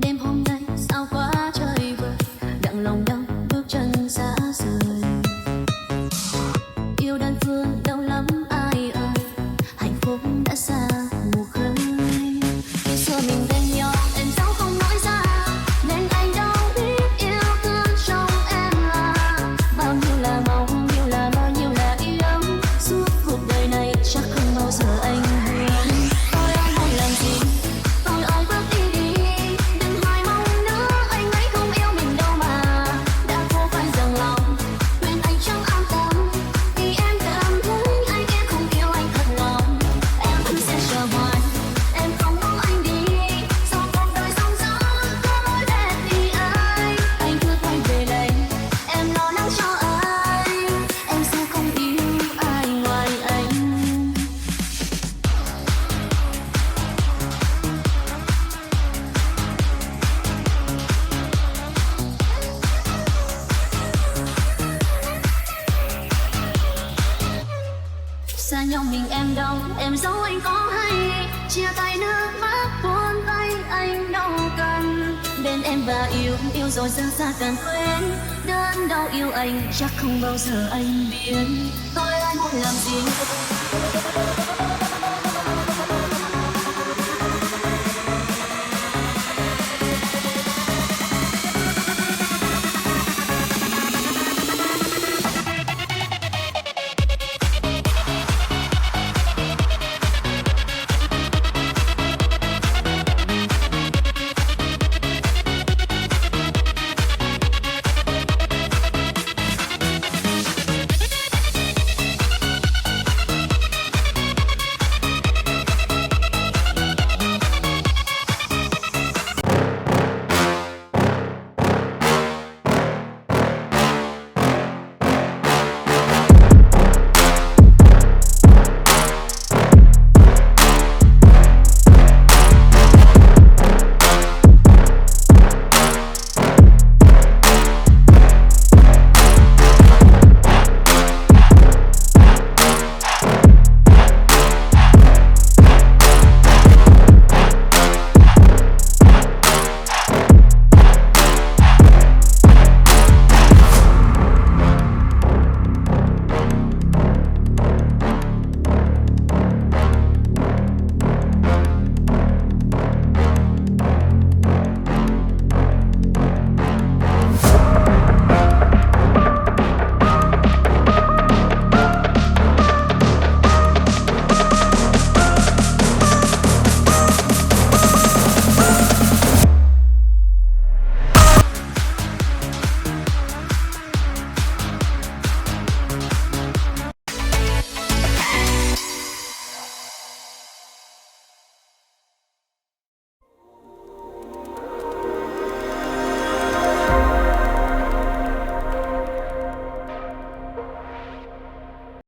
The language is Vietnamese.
Đêm hôm nay sao quá trời vời, đặng lòng đau bước chân xa rời. Yêu đơn phương đau lắm ai ơi, hạnh phúc đã xa mù khơi. Khi xưa mình bên nhau em giấu không nói ra, nên anh đâu biết yêu thương trong em là bao nhiêu là mong, nhiêu là mơ, nhiêu là yêu. Suốt cuộc đời này chắc không bao giờ anh hứa. Tôi ơi muốn làm gì, tôi ơi bước đi đi, đừng hoài mong nữa, anh ấy không yêu mình đâu mà. Đã vô phải dừng lòng, khuyên anh chẳng an tâm, vì em cảm thấy anh em không yêu anh thật lòng. Em vẫn sẽ chờ hoài, em không mong anh đi, do cuộc đời sóng gió có lối đẹp vì ai. Anh cứ quay về đây, em lo lắng cho anh, em sẽ không yêu ai ngoài anh. Xa nhau mình em đâu, em giấu anh có hay, chia tay nước mắt buồn tay anh đâu cần. Bên em và yêu, yêu rồi giờ xa cần quên, đớn đau yêu anh chắc không bao giờ anh biết. Tôi anh muốn làm gì